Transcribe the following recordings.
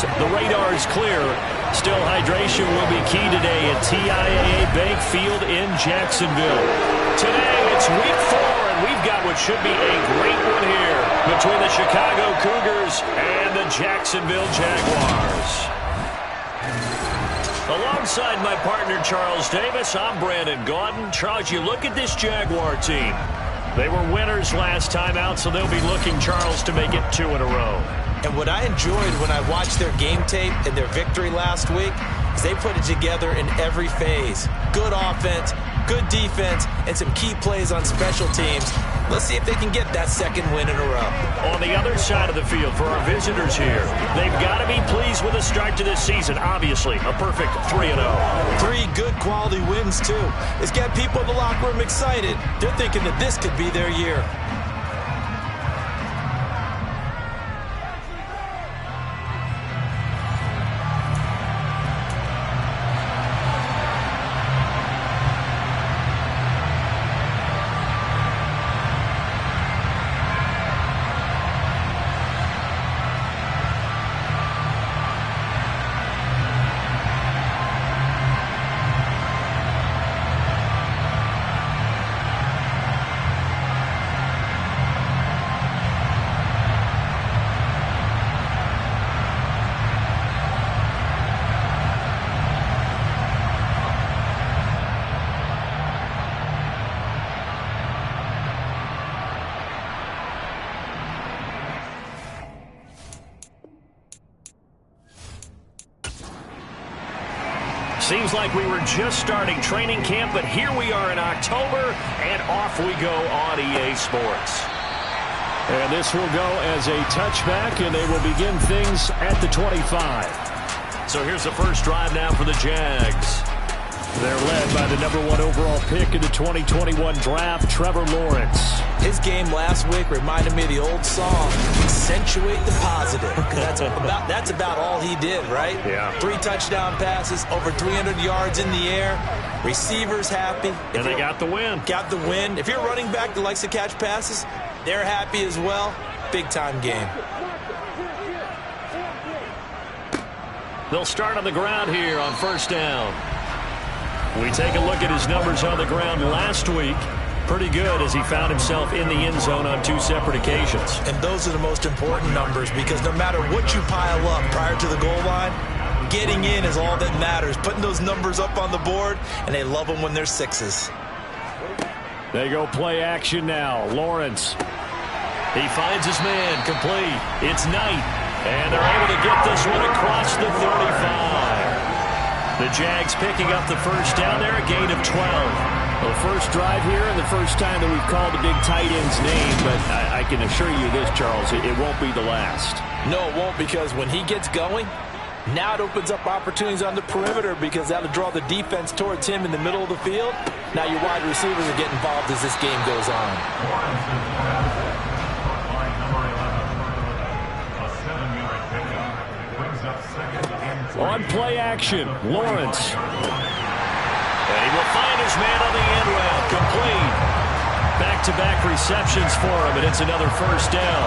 Cougars. The radar is clear. Still, hydration will be key today at TIAA Bank Field in Jacksonville. Today, it's week 4, and we've got what should be a great one here between the Chicago Cougars and the Jacksonville Jaguars. Alongside my partner, Charles Davis, I'm Brandon Gaudin. Charles, you look at this Jaguar team. They were winners last time out, so they'll be looking, Charles, to make it 2 in a row. And what I enjoyed when I watched their game tape and their victory last week is they put it together in every phase. Good offense, good defense, and some key plays on special teams. Let's see if they can get that second win in a row. On the other side of the field for our visitors here, they've got to be pleased with the start to this season. Obviously, a perfect 3-0. 3 good quality wins, too. It's got people in the locker room excited. They're thinking that this could be their year. Seems like we were just starting training camp, but here we are in October, and off we go on EA Sports. And this will go as a touchback, and they will begin things at the 25. So here's the first drive now for the Jags. They're led by the #1 overall pick in the 2021 draft, Trevor Lawrence. His game last week reminded me of the old song, accentuate the positive. That's about all he did, right? Yeah. 3 touchdown passes, over 300 yards in the air. Receivers happy. And they got the win. Got the win. If you're a running back that likes to catch passes, they're happy as well. Big-time game. They'll start on the ground here on first down. We take a look at his numbers on the ground last week. Pretty good as he found himself in the end zone on 2 separate occasions. And those are the most important numbers because no matter what you pile up prior to the goal line, getting in is all that matters. Putting those numbers up on the board, and they love them when they're 6s. They go play action now. Lawrence. He finds his man, complete. It's Knight, and they're able to get this one across the 35. The Jags picking up the first down there, a gain of 12. Well, first drive here and the first time that we've called a big tight end's name, but I can assure you this, Charles, it won't be the last. No, it won't, because when he gets going, now it opens up opportunities on the perimeter because that'll draw the defense towards him in the middle of the field. Now your wide receivers will get involved as this game goes on. On play action, Lawrence. And he will find his man on the end route, complete. Back-to-back receptions for him, and it's another first down.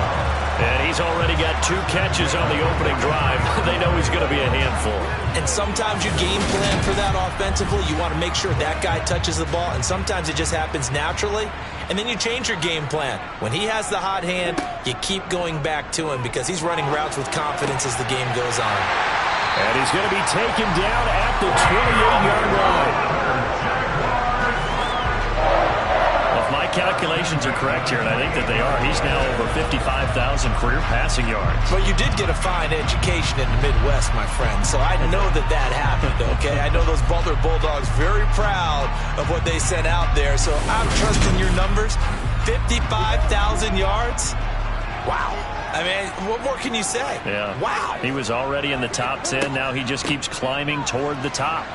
And he's already got 2 catches on the opening drive. They know he's going to be a handful. And sometimes you game plan for that offensively. You want to make sure that guy touches the ball, and sometimes it just happens naturally. And then you change your game plan. When he has the hot hand, you keep going back to him because he's running routes with confidence as the game goes on. And he's going to be taken down at the 28-yard line. Well, if my calculations are correct here, and I think that they are, he's now over 55,000 career passing yards. Well, you did get a fine education in the Midwest, my friend, so I know that happened, okay? I know those Butler Bulldogs very proud of what they sent out there, so I'm trusting your numbers. 55,000 yards? Wow. I mean, what more can you say? Yeah. Wow. He was already in the top 10. Now he just keeps climbing toward the top.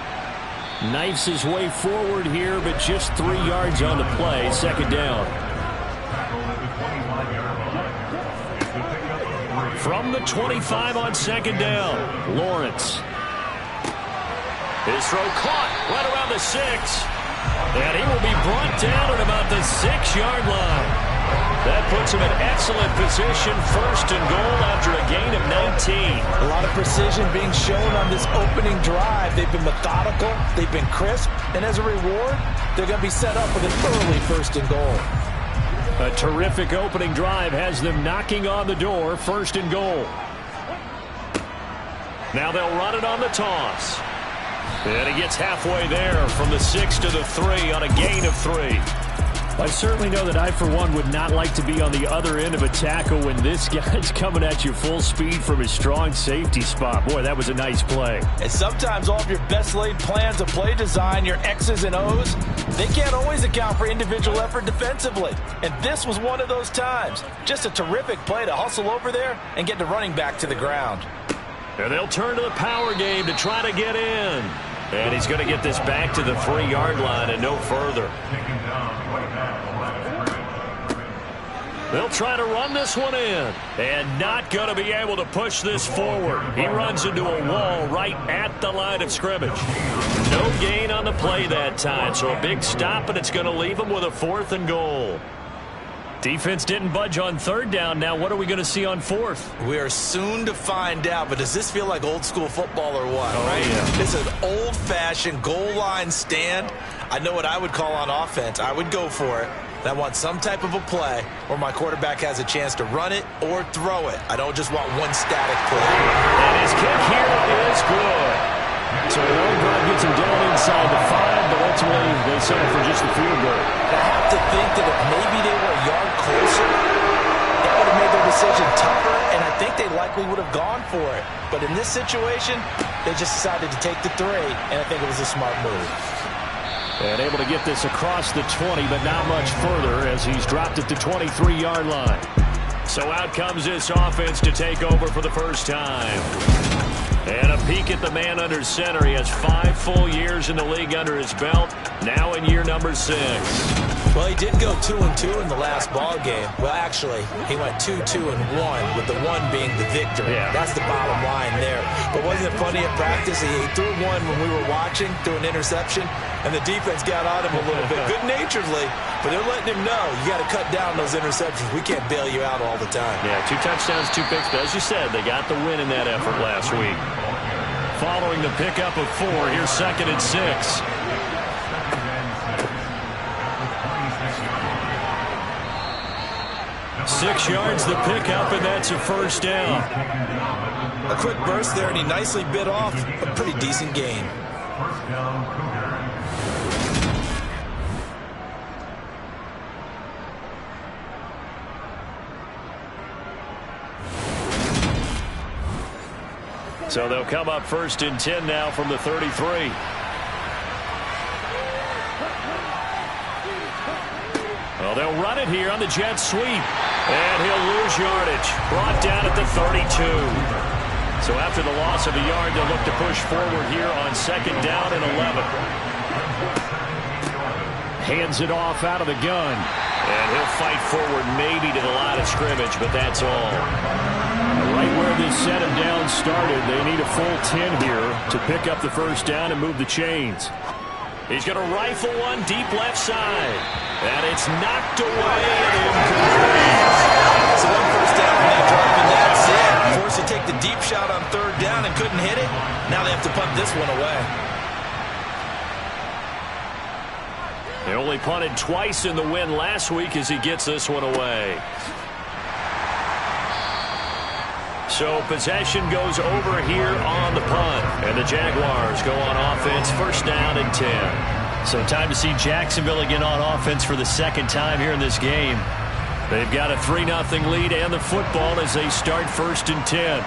Knifes his way forward here, but just 3 yards on the play. Second down. From the 25 on second down, Lawrence. His throw caught right around the 6. And he will be brought down at about the 6-yard line. That puts him in excellent position, first and goal after a gain of 19. A lot of precision being shown on this opening drive. They've been methodical, they've been crisp, and as a reward, they're going to be set up with an early first and goal. A terrific opening drive has them knocking on the door, first and goal. Now they'll run it on the toss. And he gets halfway there from the 6 to the 3 on a gain of 3. I certainly know that I, for one, would not like to be on the other end of a tackle when this guy's coming at you full speed from his strong safety spot. Boy, that was a nice play. And sometimes all of your best laid plans of play design, your X's and O's, they can't always account for individual effort defensively. And this was one of those times. Just a terrific play to hustle over there and get the running back to the ground. And they'll turn to the power game to try to get in. And he's going to get this back to the 3-yard line and no further. They'll try to run this one in. And not going to be able to push this forward. He runs into a wall right at the line of scrimmage. No gain on the play that time. So a big stop, and it's going to leave him with a 4th and goal. Defense didn't budge on 3rd down. Now what are we going to see on 4th? We are soon to find out, but does this feel like old school football or what, right? Yeah. This is an old-fashioned goal line stand. I know what I would call on offense. I would go for it. And I want some type of a play where my quarterback has a chance to run it or throw it. I don't just want one static play. And his kick here is good. So the long drive gets him down inside the 5, but ultimately they settle for just the field goal. I have to think that if maybe they were a yard closer, that would have made their decision tougher, and I think they likely would have gone for it. But in this situation, they just decided to take the 3, and I think it was a smart move. And able to get this across the 20, but not much further as he's dropped at the 23-yard line. So out comes this offense to take over for the first time. And a peek at the man under center. He has 5 full years in the league under his belt, now in year number 6. Well, he did go 2-2 in the last ball game. Well, actually, he went 2-2-1, with the 1 being the victory. Yeah. That's the bottom line there. But wasn't it funny at practice? He threw one when we were watching, threw an interception, and the defense got on him a little bit, good-naturedly. But they're letting him know, you got to cut down those interceptions. We can't bail you out all the time. Yeah, 2 touchdowns, 2 picks. But as you said, they got the win in that effort last week. Following the pickup of 4, here's 2nd and 6. Six yards the pickup, and that's a first down. A quick burst there, and he nicely bit off a pretty decent gain. First down, Cougars. So they'll come up 1st and 10 now from the 33. Well, they'll run it here on the jet sweep. And he'll lose yardage. Brought down at the 32. So after the loss of a yard, they'll look to push forward here on 2nd down and 11. Hands it off out of the gun. And he'll fight forward maybe to the line of scrimmage, but that's all. Right where this set him down started, they need a full 10 here to pick up the first down and move the chains. He's going to rifle one deep left side. And it's knocked away and incomplete. So one first down on that drive, and that's it. Forced to take the deep shot on 3rd down and couldn't hit it. Now they have to punt this one away. They only punted twice in the win last week as he gets this one away. So possession goes over here on the punt. And the Jaguars go on offense, 1st down and 10. So time to see Jacksonville again on offense for the 2nd time here in this game. They've got a 3-0 lead and the football as they start 1st and 10.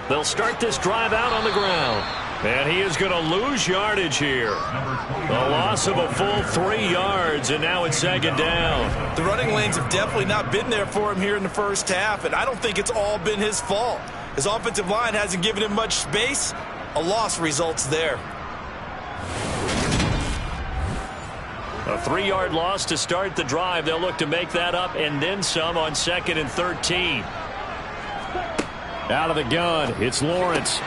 They'll start this drive out on the ground. And he is going to lose yardage here. A loss of a full 3 yards, and now it's 2nd down. The running lanes have definitely not been there for him here in the first half, and I don't think it's all been his fault. His offensive line hasn't given him much space. A loss results there. A 3-yard loss to start the drive. They'll look to make that up and then some on 2nd and 13. Out of the gun, it's Lawrence.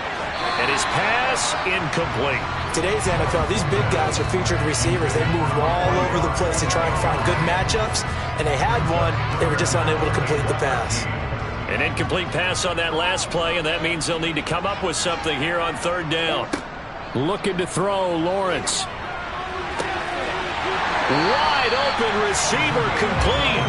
And his pass incomplete. Today's NFL, these big guys are featured receivers. They move all over the place to try and find good matchups, and they had one. They were just unable to complete the pass. An incomplete pass on that last play, and that means they'll need to come up with something here on third down. Looking to throw, Lawrence. Wide open receiver complete.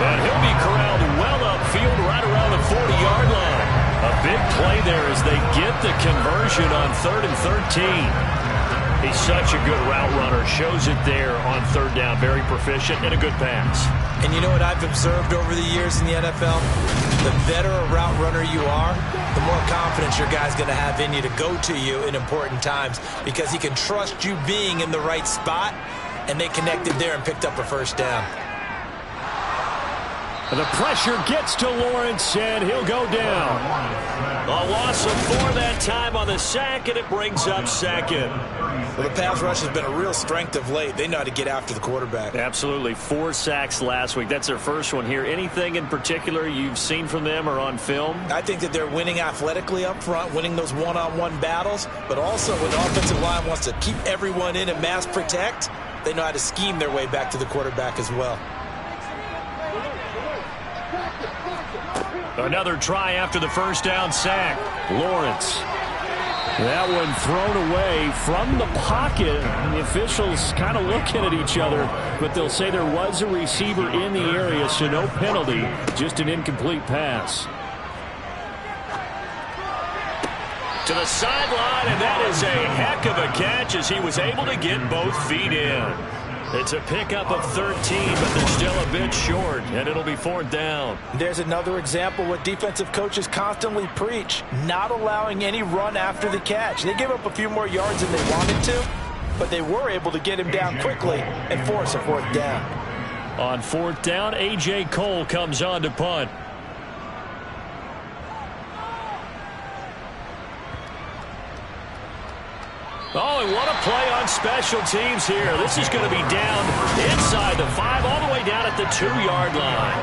And he'll be corralled well upfield right around the 40-yard line. A big play there as they get the conversion on 3rd and 13. He's such a good route runner. Shows it there on third down. Very proficient and a good pass. And you know what I've observed over the years in the NFL? The better a route runner you are, the more confidence your guy's going to have in you to go to you in important times because he can trust you being in the right spot, and they connected there and picked up a first down. The pressure gets to Lawrence, and he'll go down. A loss of 4 that time on the sack, and it brings up second. Well, the pass rush has been a real strength of late. They know how to get after the quarterback. Absolutely. 4 sacks last week. That's their first one here. Anything in particular you've seen from them or on film? I think that they're winning athletically up front, winning those one-on-one battles, but also when the offensive line wants to keep everyone in and mass protect, they know how to scheme their way back to the quarterback as well. Another try after the first down sack. Lawrence. That one thrown away from the pocket. The officials kind of looking at each other, but they'll say there was a receiver in the area, so no penalty, just an incomplete pass. To the sideline, and that is a heck of a catch as he was able to get both feet in. It's a pickup of 13, but they're still a bit short, and it'll be 4th down. There's another example what defensive coaches constantly preach, not allowing any run after the catch. They gave up a few more yards than they wanted to, but they were able to get him down quickly and force a 4th down. On 4th down, A.J. Cole comes on to punt. Oh, and what a play on special teams here. This is going to be down inside the 5, all the way down at the 2-yard line.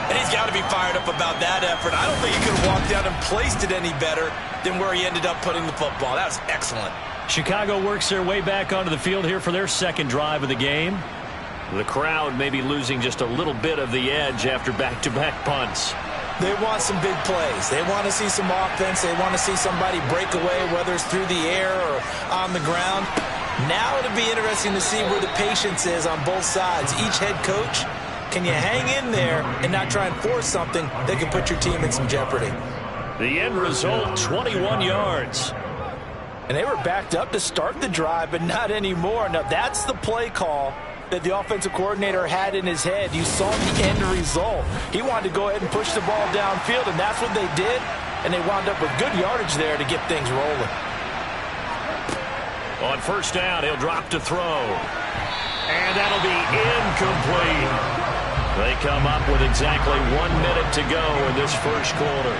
And he's got to be fired up about that effort. I don't think he could have walked down and placed it any better than where he ended up putting the football. That was excellent. Chicago works their way back onto the field here for their second drive of the game. The crowd may be losing just a little bit of the edge after back-to-back punts. They want some big plays. They want to see some offense. They want to see somebody break away, whether it's through the air or on the ground. Now it'll be interesting to see where the patience is on both sides. Each head coach, can you hang in there and not try and force something that can put your team in some jeopardy? The end result, 21 yards. And they were backed up to start the drive, but not anymore. Now that's the play call that the offensive coordinator had in his head. You saw the end result. He wanted to go ahead and push the ball downfield, and that's what they did, and they wound up with good yardage there to get things rolling. On 1st down, he'll drop to throw. And that'll be incomplete. They come up with exactly 1 minute to go in this first quarter.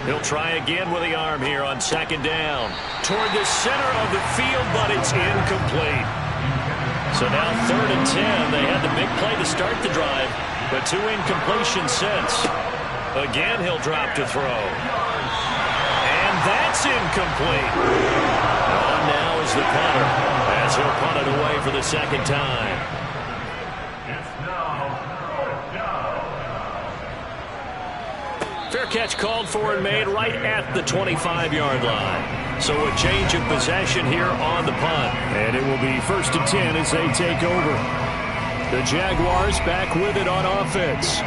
He'll try again with the arm here on 2nd down. Toward the center of the field, but it's incomplete. So now 3rd and 10. They had the big play to start the drive, but 2 incompletions since. Again, he'll drop to throw. And that's incomplete. On now is the punter, as he'll punt it away for the 2nd time. Fair catch called for and made right at the 25-yard line. So a change of possession here on the punt. And it will be 1st and 10 as they take over. The Jaguars back with it on offense.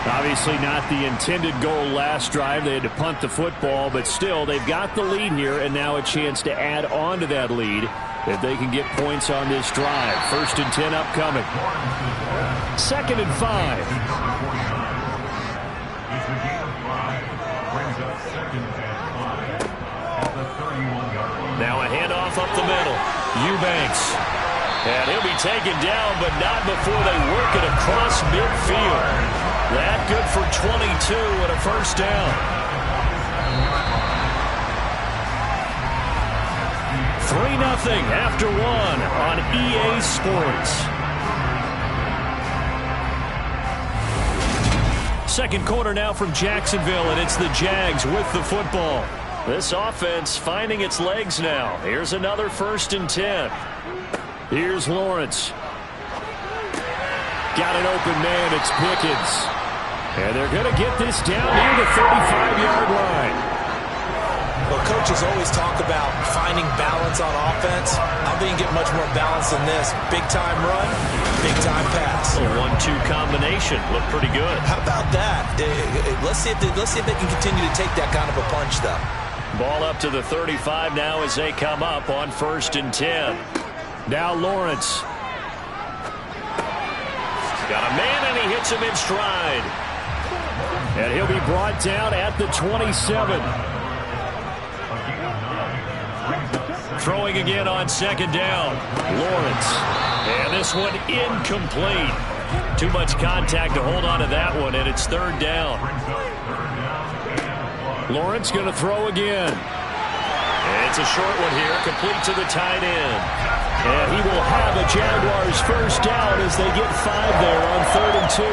Obviously not the intended goal last drive. They had to punt the football, but still they've got the lead here, and now a chance to add on to that lead if they can get points on this drive. 1st and 10 upcoming. 2nd and 5. Now a handoff up the middle. Eubanks. And he'll be taken down, but not before they work it across midfield. That good for 22 and a 1st down. 3-0 after 1 on EA Sports. second quarter now from Jacksonville, and it's the Jags with the football. This offense finding its legs now. Here's another 1st and 10. Here's Lawrence. Got an open man. It's Pickens. And they're going to get this down near the 35-yard line. Well, coaches always talk about finding balance on offense. I think you get much more balance than this. Big-time run, big-time pass. A 1-2 combination. Looked pretty good. How about that? Let's see if they can continue to take that kind of a punch, though. Ball up to the 35 now as they come up on 1st and 10. Now Lawrence. Got a man, and he hits him in stride. And he'll be brought down at the 27. Throwing again on 2nd down. Lawrence. And this one incomplete. Too much contact to hold on to that one, and it's 3rd down. Lawrence going to throw again. And it's a short one here, complete to the tight end. And he will have a Jaguars 1st down as they get 5 there on 3rd and 2.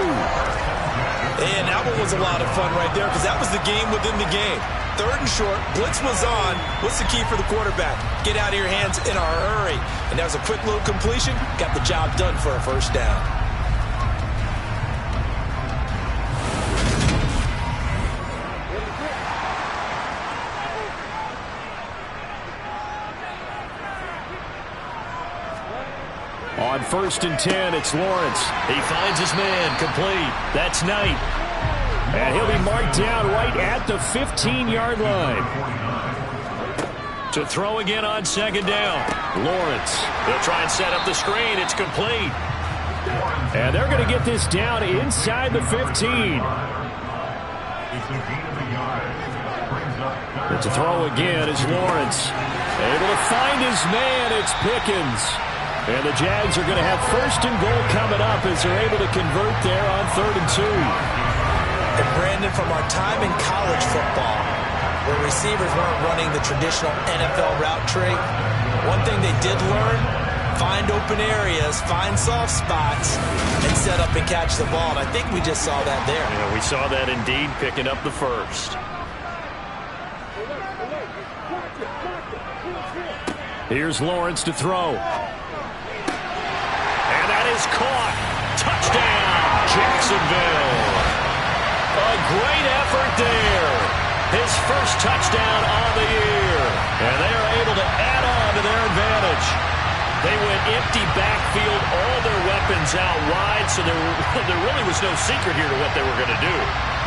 And that one was a lot of fun right there because that was the game within the game. 3rd and short, blitz was on. What's the key for the quarterback? Get out of your hands in a hurry. And that was a quick little completion. Got the job done for a 1st down. On 1st and 10, it's Lawrence. He finds his man, complete. That's Knight. And he'll be marked down right at the 15-yard line. To throw again on 2nd down. Lawrence. They'll try and set up the screen. It's complete. And they're going to get this down inside the 15. And to throw again is Lawrence. Able to find his man. It's Pickens. And the Jags are going to have 1st and goal coming up as they're able to convert there on 3rd and 2. And Brandon, from our time in college football, where receivers weren't running the traditional NFL route tree, one thing they did learn, find open areas, find soft spots, and set up and catch the ball. And I think we just saw that there. Yeah, we saw that indeed, picking up the 1st. Here's Lawrence to throw. Is caught. Touchdown, Jacksonville. A great effort there. His 1st touchdown on the year. And they are able to add on to their advantage. They went empty backfield, all their weapons out wide, so there really was no secret here to what they were going to do.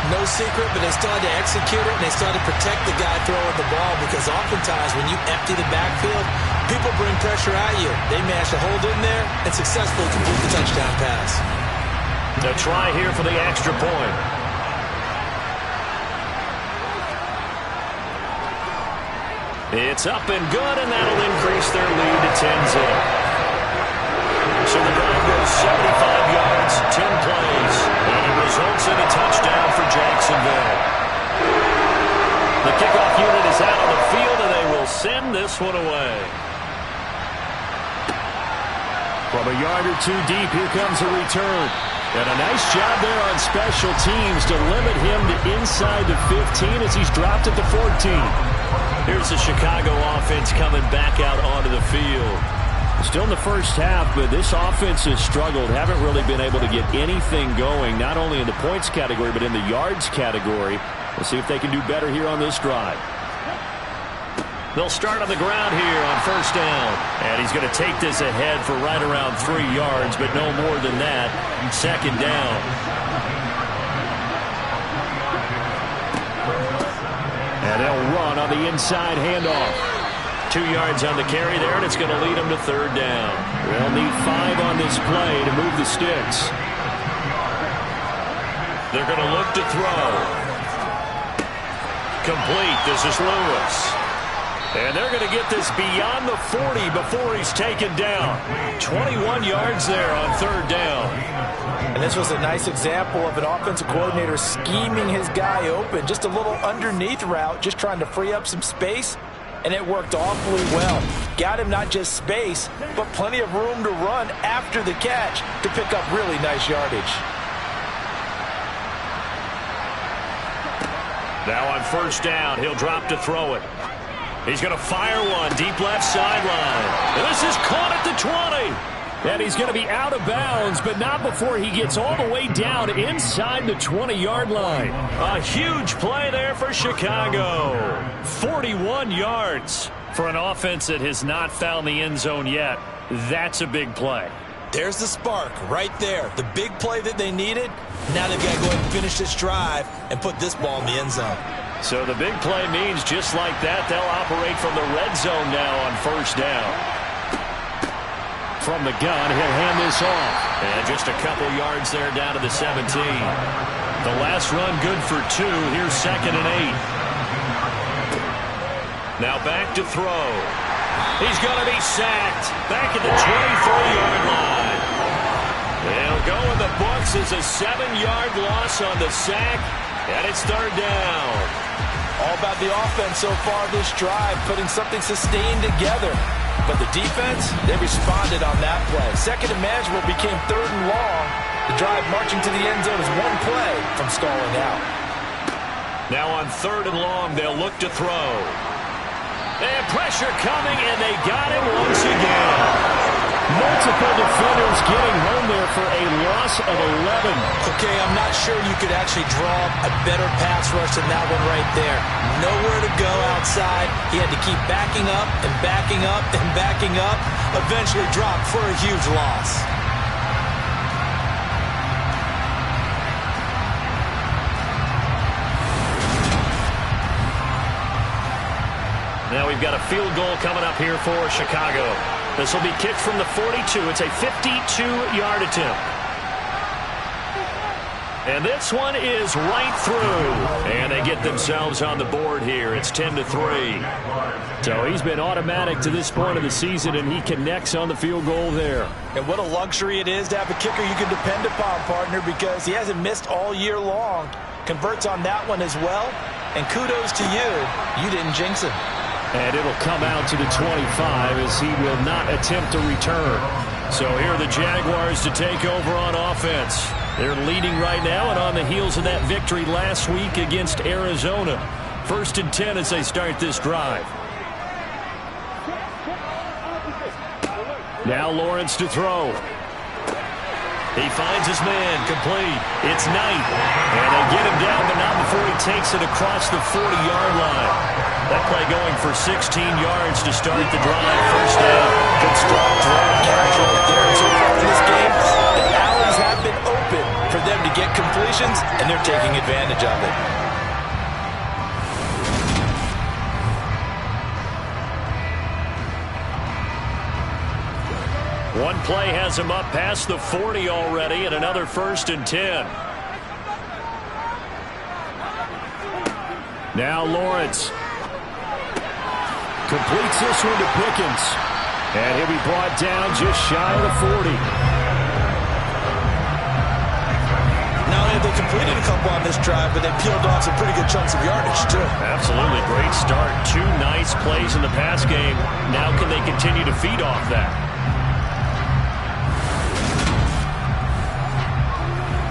No secret, but they still had to execute it, and they still had to protect the guy throwing the ball because oftentimes when you empty the backfield, people bring pressure at you. They managed to hold in there and successfully complete the touchdown pass. A try here for the extra point. It's up and good, and that'll increase their lead to 10-zip. So the drive goes 75 yards, 10 plays, and it results in a touchdown for Jacksonville. The kickoff unit is out on the field, and they will send this one away. From a yard or two deep, here comes a return. And a nice job there on special teams to limit him to inside the 15 as he's dropped at the 14. Here's the Chicago offense coming back out onto the field. Still in the 1st half, but this offense has struggled. Haven't really been able to get anything going, not only in the points category, but in the yards category. We'll see if they can do better here on this drive. They'll start on the ground here on 1st down. And he's going to take this ahead for right around 3 yards, but no more than that. 2nd down. And they'll run on the inside handoff. 2 yards on the carry there, and it's going to lead them to 3rd down. They'll need 5 on this play to move the sticks. They're going to look to throw. Complete. This is Lewis. And they're going to get this beyond the 40 before he's taken down. 21 yards there on 3rd down. And this was a nice example of an offensive coordinator scheming his guy open. Just a little underneath route, just trying to free up some space. And it worked awfully well. Got him not just space, but plenty of room to run after the catch to pick up really nice yardage. Now on first down, he'll drop to throw it. He's going to fire one deep left sideline. And this is caught at the 20. And he's going to be out of bounds, but not before he gets all the way down inside the 20-yard line. A huge play there for Chicago. 41 yards for an offense that has not found the end zone yet. That's a big play. There's the spark right there. The big play that they needed. Now they've got to go ahead and finish this drive and put this ball in the end zone. So the big play means just like that, they'll operate from the red zone now on first down. From the gun, he'll hand this off. And just a couple yards there down to the 17. The last run good for 2. Here's 2nd and 8. Now back to throw. He's going to be sacked back at the 23-yard line. They'll go in the books as a 7-yard loss on the sack, and it's 3rd down. All about the offense so far this drive, putting something sustained together. But the defense, they responded on that play. Second and manageable became 3rd and long. The drive marching to the end zone is one play from stalling out. Now on 3rd and long, they'll look to throw. And pressure coming, and they got him once again. Multiple defenders getting home there for a loss of 11. Okay, I'm not sure you could actually draw a better pass rush than that one right there. Nowhere to go outside. He had to keep backing up and backing up and backing up. Eventually dropped for a huge loss. Now we've got a field goal coming up here for Chicago. This will be kicked from the 42. It's a 52-yard attempt. And this one is right through. And they get themselves on the board here. It's 10-3. So he's been automatic to this point of the season, and he connects on the field goal there. And what a luxury it is to have a kicker you can depend upon, partner, because he hasn't missed all year long. Converts on that one as well. And kudos to you. You didn't jinx him. And it'll come out to the 25 as he will not attempt to return. So here are the Jaguars to take over on offense. They're leading right now and on the heels of that victory last week against Arizona. 1st and 10 as they start this drive. Now Lawrence to throw. He finds his man, complete. It's Knight. And they get him down, but not before he takes it across the 40-yard line. That play going for 16 yards to start the drive. First down. Good strong throw. Casual there. So far in this game, the alleys have been open for them to get completions, and they're taking advantage of it. One play has him up past the 40 already, and another 1st and 10. Now Lawrence completes this one to Pickens. And he'll be brought down just shy of the 40. Not only have they completed a couple on this drive, but they peeled off some pretty good chunks of yardage, too. Absolutely. Great start. 2 nice plays in the pass game. Now can they continue to feed off that?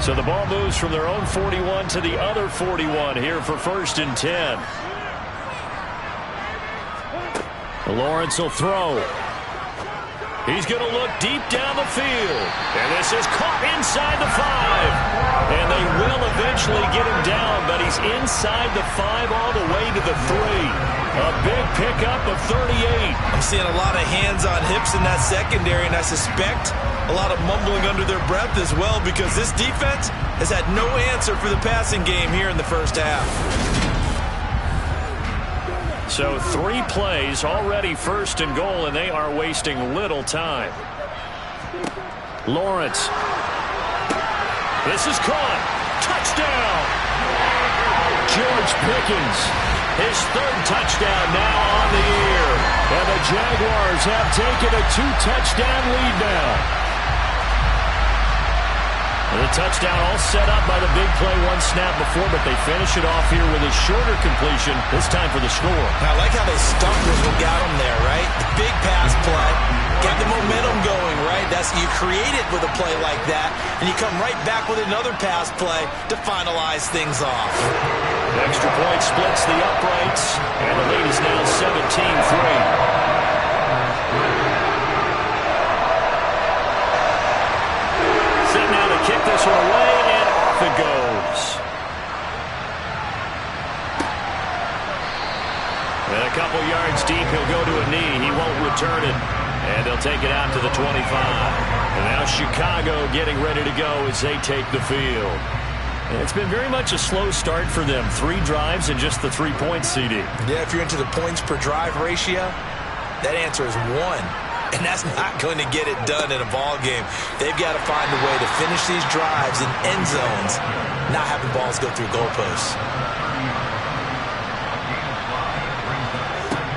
So the ball moves from their own 41 to the other 41 here for 1st and 10. Lawrence will throw. He's going to look deep down the field. And this is caught inside the 5. And they will eventually get him down, but he's inside the 5 all the way to the 3. A big pickup of 38. I'm seeing a lot of hands on hips in that secondary, and I suspect a lot of mumbling under their breath as well, because this defense has had no answer for the passing game here in the first half. So 3 plays, already 1st and goal, and they are wasting little time. Lawrence. This is caught. Touchdown. George Pickens. His 3rd touchdown now on the year. And the Jaguars have taken a 2-touchdown lead now. The touchdown all set up by the big play one snap before, but they finish it off here with a shorter completion, this time for the score. I like how they stumped us and got them there, right? The big pass play, got the momentum going, right? You create it with a play like that, and you come right back with another pass play to finalize things off. The extra point splits the uprights, and the lead is now 17-3. Kick this one away, and off it goes. And a couple yards deep, he'll go to a knee. He won't return it, and they'll take it out to the 25. And now Chicago getting ready to go as they take the field. And it's been very much a slow start for them. 3 drives and just the 3 points, CD. Yeah, if you're into the points per drive ratio, that answer is 1. And that's not going to get it done in a ball game. They've got to find a way to finish these drives in end zones, not having balls go through goalposts.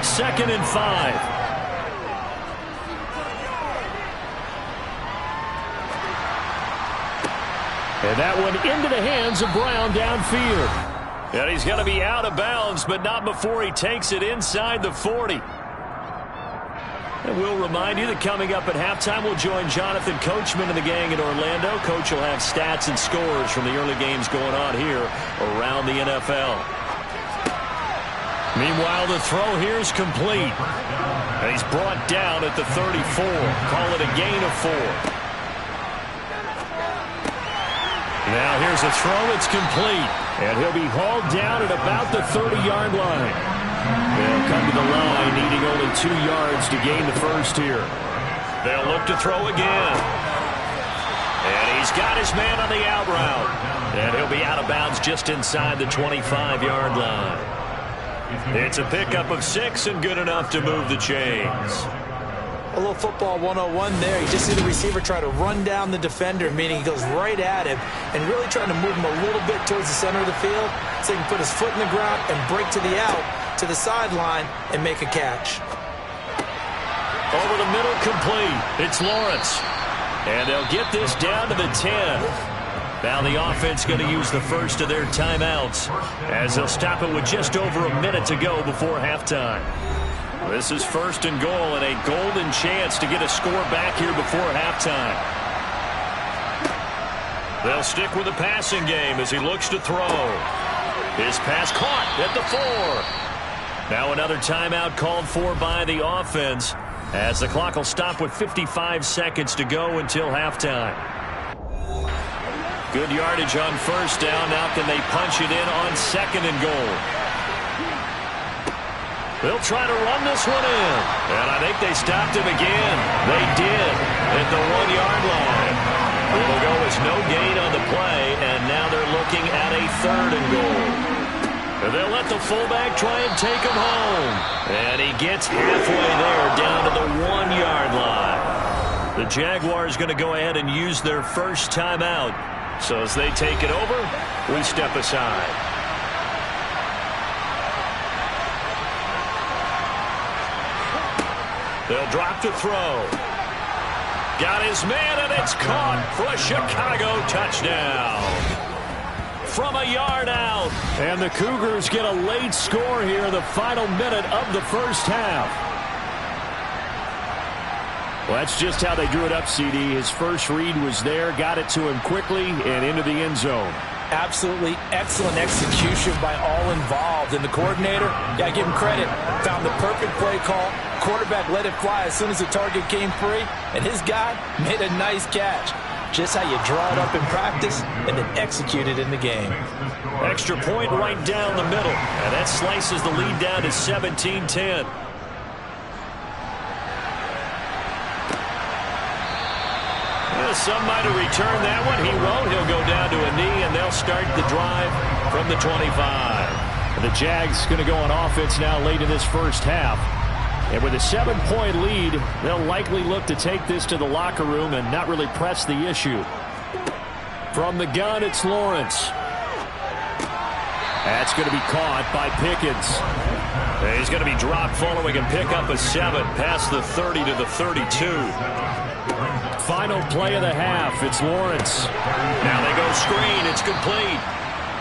2nd and 5. And that one into the hands of Brown downfield. And he's going to be out of bounds, but not before he takes it inside the 40. And we'll remind you that coming up at halftime, we'll join Jonathan Coachman and the gang in Orlando. Coach will have stats and scores from the early games going on here around the NFL. Meanwhile, the throw here is complete. And he's brought down at the 34. Call it a gain of 4. Now here's a throw. It's complete. And he'll be hauled down at about the 30-yard line. They'll come to the line, needing only 2 yards to gain the first here. They'll look to throw again. And he's got his man on the out route. And he'll be out of bounds just inside the 25-yard line. It's a pickup of 6 and good enough to move the chains. A little football 101 there. You just see the receiver try to run down the defender, meaning he goes right at him and really trying to move him a little bit towards the center of the field so he can put his foot in the ground and break to the out, to the sideline, and make a catch. Over the middle, complete. It's Lawrence. And they'll get this down to the 10. Now the offense going to use the first of their timeouts as they'll stop it with just over a minute to go before halftime. This is 1st and goal and a golden chance to get a score back here before halftime. They'll stick with the passing game as he looks to throw. His pass caught at the 4. Now another timeout called for by the offense as the clock will stop with 55 seconds to go until halftime. Good yardage on 1st down. Now can they punch it in on 2nd and goal? They'll try to run this one in. And I think they stopped him again. They did at the 1-yard line. It'll go as no gain on the play, and now they're looking at a 3rd and goal. And they'll let the fullback try and take him home. And he gets halfway there down to the 1-yard line. The Jaguars going to go ahead and use their first timeout. So as they take it over, we step aside. They'll drop to throw. Got his man, and it's caught for a Chicago touchdown. From a yard out. And the Cougars get a late score here in the final minute of the first half. Well, that's just how they drew it up, CD. His first read was there, got it to him quickly, and into the end zone. Absolutely excellent execution by all involved. And the coordinator, got to give him credit, found the perfect play call. Quarterback let it fly as soon as the target came free, and his guy made a nice catch. Just how you draw it up in practice and then execute it in the game. Extra point right down the middle, and that slices the lead down to 17-10. Some might have returned that one. He won't. He'll go down to a knee, and they'll start the drive from the 25. The Jags going to go on offense now late in this first half. And with a 7-point lead, they'll likely look to take this to the locker room and not really press the issue. From the gun, it's Lawrence. That's going to be caught by Pickens. He's going to be dropped following a pickup of 7 past the 30 to the 32. Final play of the half. It's Lawrence. Now they go screen. It's complete.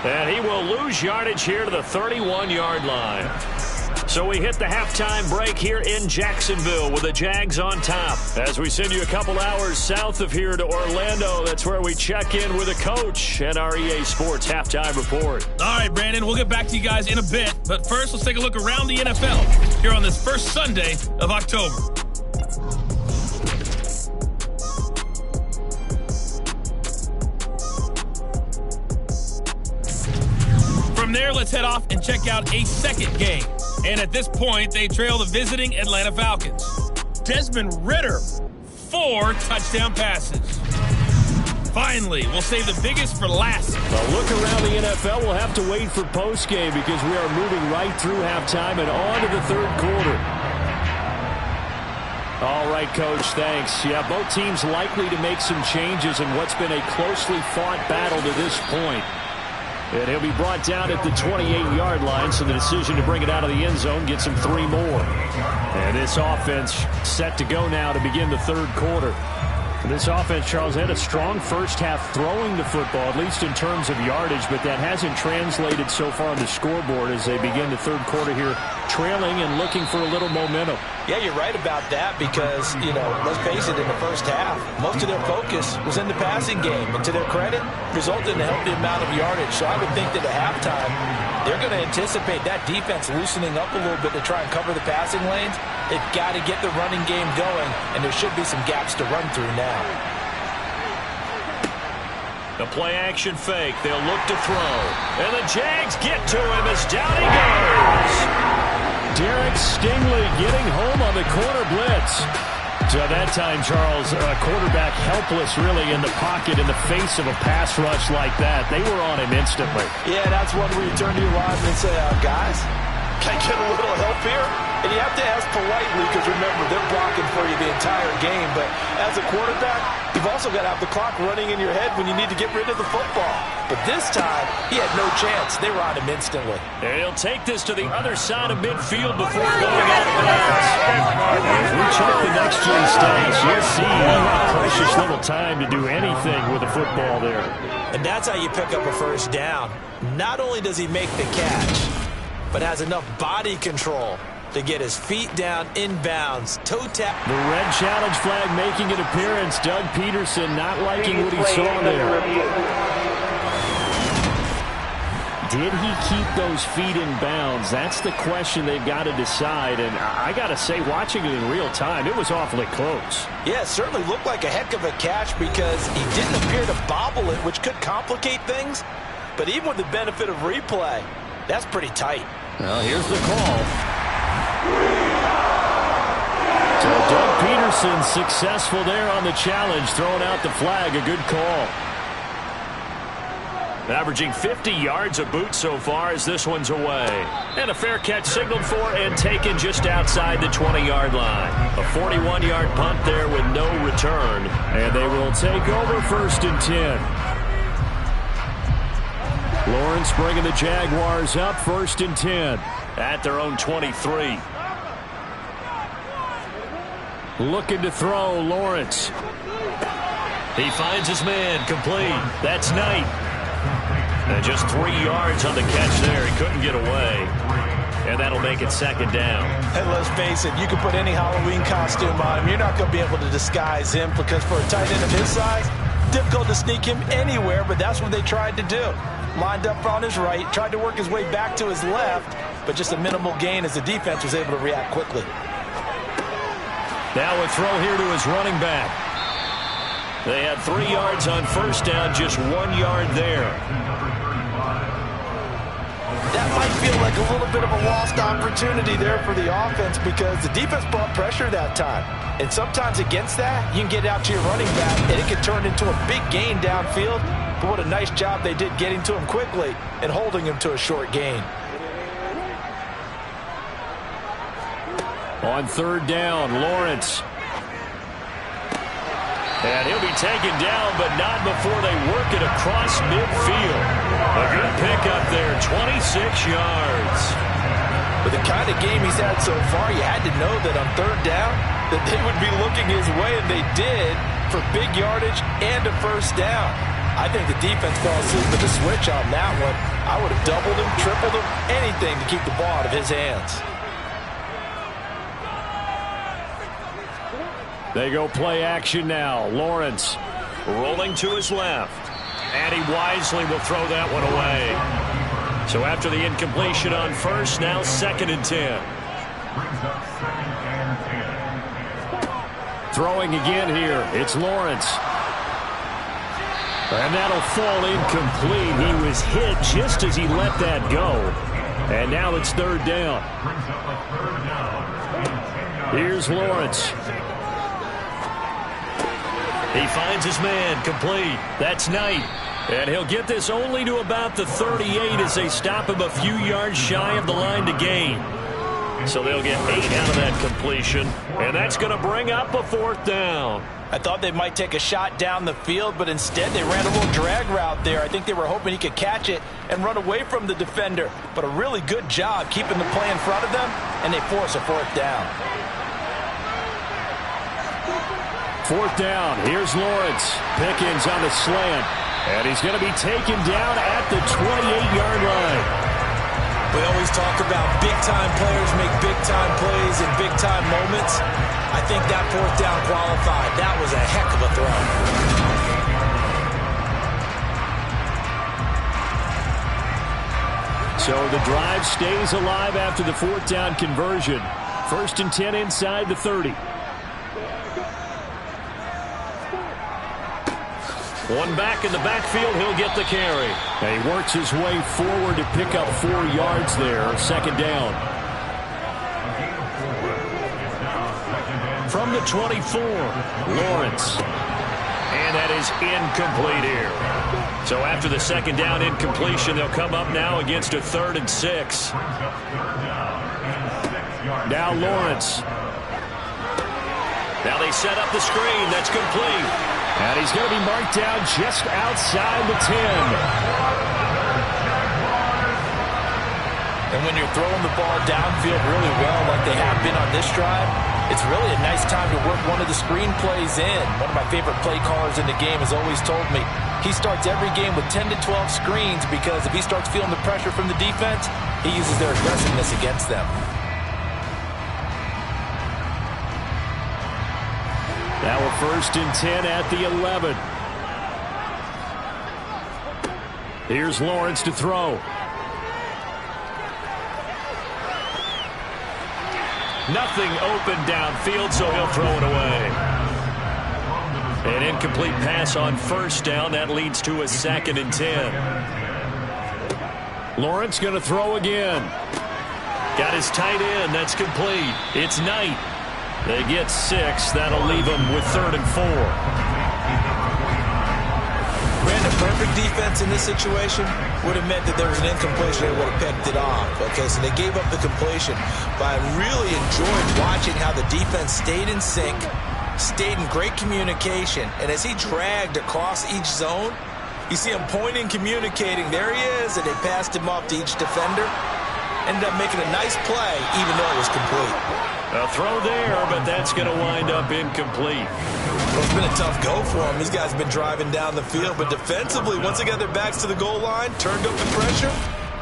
And he will lose yardage here to the 31-yard line. So we hit the halftime break here in Jacksonville with the Jags on top. As we send you a couple hours south of here to Orlando, that's where we check in with a coach at our EA Sports Halftime Report. All right, Brandon, we'll get back to you guys in a bit. But first, let's take a look around the NFL here on this first Sunday of October. From there, let's head off and check out a second game. And at this point, they trail the visiting Atlanta Falcons. Desmond Ridder, 4 touchdown passes. Finally, we'll save the biggest for last. A look around the NFL, we'll have to wait for postgame because we are moving right through halftime and on to the third quarter. All right, Coach, thanks. Yeah, both teams likely to make some changes in what's been a closely fought battle to this point. And he'll be brought down at the 28-yard line, so the decision to bring it out of the end zone gets him 3 more. And this offense set to go now to begin the third quarter. This offense, Charles, had a strong first half throwing the football, at least in terms of yardage, but that hasn't translated so far on the scoreboard as they begin the third quarter here, trailing and looking for a little momentum. Yeah, you're right about that because, let's face it, in the first half, most of their focus was in the passing game. And to their credit, resulted in a healthy amount of yardage. So I would think that at halftime, they're going to anticipate that defense loosening up a little bit to try and cover the passing lanes. They've got to get the running game going, and there should be some gaps to run through now. The play-action fake. They'll look to throw. And the Jags get to him as down he goes. Derek Stingley getting home on the corner blitz. So that time, Charles, a quarterback helpless really in the pocket in the face of a pass rush like that. They were on him instantly. Yeah, that's one where you turn to your lineman and say, guys, can I get a little help here? And you have to ask politely because, remember, they're blocking for you the entire game. But as a quarterback, you've also got to have the clock running in your head when you need to get rid of the football. But this time, he had no chance. They were on him instantly. And he'll take this to the other side of midfield before going out of bounds. If we check the next-gen stats, you'll see he had precious little time to do anything with the football there. And that's how you pick up a first down. Not only does he make the catch, but has enough body control to get his feet down inbounds, toe tap. The red challenge flag making an appearance. Doug Peterson not liking what he saw there. Did he keep those feet in bounds? That's the question they've got to decide. And I got to say, watching it in real time, it was awfully close. Yeah, it certainly looked like a heck of a catch because he didn't appear to bobble it, which could complicate things. But even with the benefit of replay, that's pretty tight. Well, here's the call. So Doug Peterson successful there on the challenge, throwing out the flag. A good call. Averaging 50 yards a boot so far as this one's away. And a fair catch signaled for and taken just outside the 20-yard line. A 41-yard punt there with no return. And they will take over 1st and 10. Lawrence bringing the Jaguars up 1st and 10. At their own 23. Looking to throw, Lawrence. He finds his man, complete. That's Knight. And just 3 yards on the catch there. He couldn't get away. And that'll make it 2nd down. And let's face it, you can put any Halloween costume on him. You're not going to be able to disguise him because for a tight end of his size, difficult to sneak him anywhere, but that's what they tried to do. Lined up on his right, tried to work his way back to his left, but just a minimal gain as the defense was able to react quickly. Now a throw here to his running back. They had 3 yards on 1st down, just 1 yard there. That might feel like a little bit of a lost opportunity there for the offense because the defense brought pressure that time. And sometimes against that, you can get out to your running back, and it can turn into a big gain downfield. But what a nice job they did getting to him quickly and holding him to a short gain. On 3rd down, Lawrence. And he'll be taken down, but not before they work it across midfield. A good pickup there, 26 yards. With the kind of game he's had so far, you had to know that on 3rd down that they would be looking his way, and they did. for big yardage and a first down. I think the defense fell asleep at the switch on that one. I would have doubled him, tripled him, anything to keep the ball out of his hands. They go play action now. Lawrence rolling to his left. And he wisely will throw that one away. So after the incompletion on first, now 2nd and 10. Throwing again here. It's Lawrence. And that'll fall incomplete. He was hit just as he let that go. And now it's 3rd down. Here's Lawrence. He finds his man, complete. That's Knight. And he'll get this only to about the 38 as they stop him a few yards shy of the line to gain. So they'll get 8 out of that completion. And that's going to bring up a 4th down. I thought they might take a shot down the field, but instead they ran a little drag route there. I think they were hoping he could catch it and run away from the defender. But a really good job keeping the play in front of them, and they force a 4th down. 4th down. Here's Lawrence. Pickens on the slant. And he's going to be taken down at the 28-yard line. We always talk about big-time players make big-time plays in big-time moments. I think that 4th down qualified. That was a heck of a throw. So the drive stays alive after the 4th down conversion. 1st and 10 inside the 30. One back in the backfield, he'll get the carry. And he works his way forward to pick up 4 yards there. 2nd down. From the 24, Lawrence. And that is incomplete here. So after the 2nd down incompletion, they'll come up now against a 3rd and 6. Now Lawrence. Now they set up the screen. That's complete. And he's going to be marked down just outside the 10. And when you're throwing the ball downfield really well like they have been on this drive, it's really a nice time to work one of the screen plays in. One of my favorite play callers in the game has always told me he starts every game with 10 to 12 screens because if he starts feeling the pressure from the defense, he uses their aggressiveness against them. Now a 1st and 10 at the 11. Here's Lawrence to throw. Nothing open downfield, so he'll throw it away. An incomplete pass on 1st down. That leads to a 2nd and 10. Lawrence going to throw again. Got his tight end. That's complete. It's Knight. They get 6. That'll leave them with 3rd and 4. Brandon, perfect defense in this situation would have meant that there was an incompletion. They would have picked it off. Okay, so they gave up the completion. But I really enjoyed watching how the defense stayed in sync, stayed in great communication. And as he dragged across each zone, you see him pointing, communicating. There he is, and they passed him off to each defender. Ended up making a nice play, even though it was complete. A throw there, but that's going to wind up incomplete. Well, it's been a tough go for him. These guys have been driving down the field, but defensively, once they got their backs to the goal line, turned up the pressure,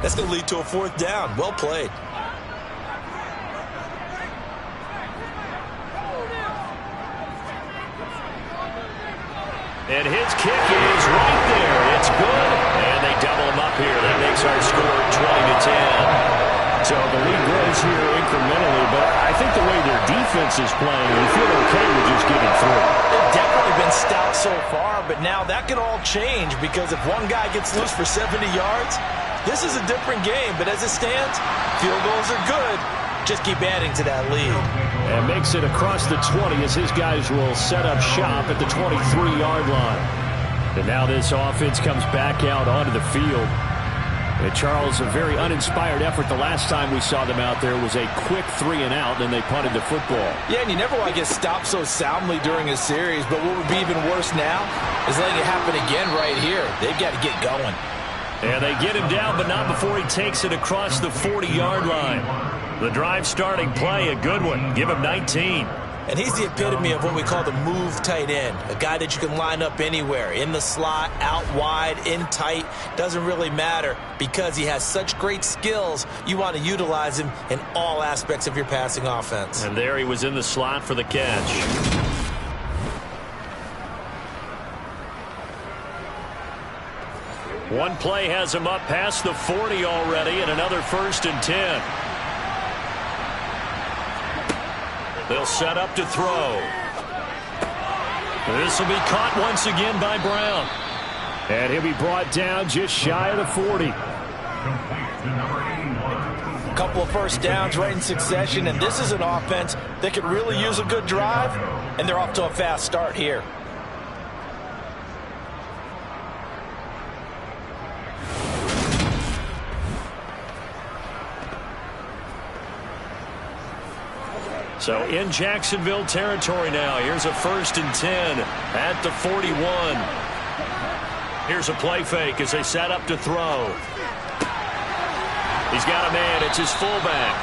that's going to lead to a 4th down. Well played. And his kick is right there. It's good, and they double him up here. That makes our score 20-10. So the lead grows here incrementally, but I think the way their defense is playing, you feel okay with just getting through. They've definitely been stout so far, but now that could all change because if one guy gets loose for 70 yards, this is a different game. But as it stands, field goals are good. Just keep adding to that lead. And makes it across the 20 as his guys will set up shop at the 23-yard line. And now this offense comes back out onto the field. And Charles, a very uninspired effort. The last time we saw them out there was a quick 3-and-out, and they punted the football. Yeah, and you never want to get stopped so soundly during a series, but what would be even worse now is letting it happen again right here. They've got to get going. And they get him down, but not before he takes it across the 40-yard line. The drive starting play, a good one. Give him 19. And he's the epitome of what we call the move tight end, a guy that you can line up anywhere, in the slot, out wide, in tight, doesn't really matter because he has such great skills. You want to utilize him in all aspects of your passing offense. And there he was in the slot for the catch. One play has him up past the 40 already, and another 1st and 10. They'll set up to throw. This will be caught once again by Brown. And he'll be brought down just shy of the 40. A couple of first downs right in succession, and this is an offense that could really use a good drive, and they're off to a fast start here. So in Jacksonville territory now. Here's a 1st and 10 at the 41. Here's a play fake as they set up to throw. He's got a man. It's his fullback.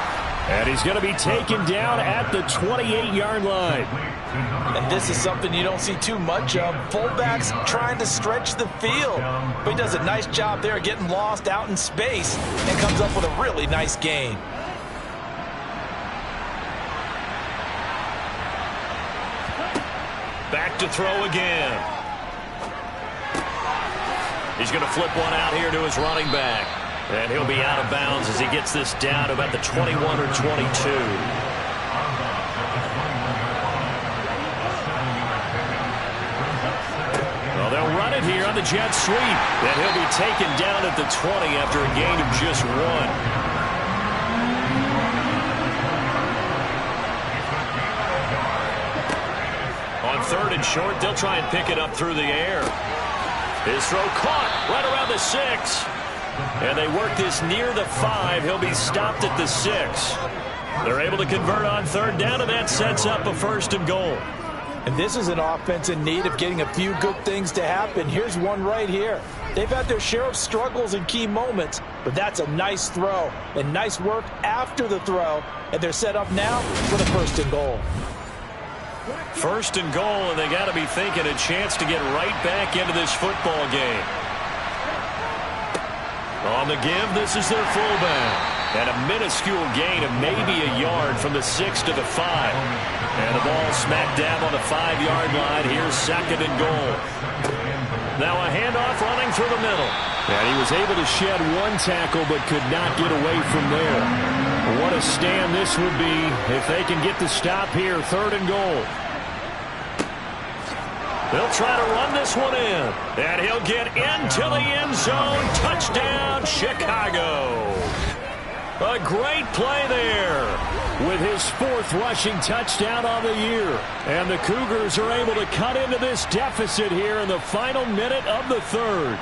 And he's going to be taken down at the 28-yard line. And this is something you don't see too much of. Fullbacks trying to stretch the field. But he does a nice job there getting lost out in space and comes up with a really nice gain. Back to throw again. He's going to flip one out here to his running back. And he'll be out of bounds as he gets this down to about the 21 or 22. Well, they'll run it here on the jet sweep. And he'll be taken down at the 20 after a gain of just 1. On 3rd and short, they'll try and pick it up through the air. His throw caught right around the 6. And they work this near the 5. He'll be stopped at the 6. They're able to convert on 3rd down, and that sets up a 1st and goal. And this is an offense in need of getting a few good things to happen. Here's one right here. They've had their share of struggles in key moments, but that's a nice throw and nice work after the throw. And they're set up now for the 1st and goal. 1st and goal, and they got to be thinking a chance to get right back into this football game. On the give, this is their fullback. And a minuscule gain of maybe a yard from the 6 to the 5. And the ball smack dab on the 5-yard line. Here's 2nd and goal. Now a handoff running through the middle. And he was able to shed one tackle but could not get away from there. What a stand this would be if they can get the stop here. 3rd and goal. They'll try to run this one in. And he'll get into the end zone. Touchdown, Chicago. A great play there with his 4th rushing touchdown on the year. And the Cougars are able to cut into this deficit here in the final minute of the 3rd.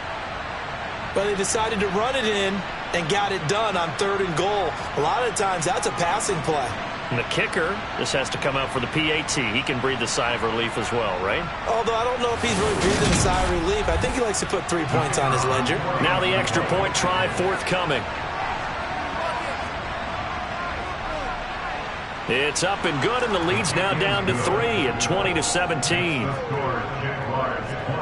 But they decided to run it in and got it done on 3rd and goal. A lot of times that's a passing play. And the kicker, this has to come out for the PAT. He can breathe a sigh of relief as well, right? Although I don't know if he's really breathing a sigh of relief. I think he likes to put 3 points on his ledger. Now the extra point try forthcoming. It's up and good, and the lead's now down to 3 at 20-17.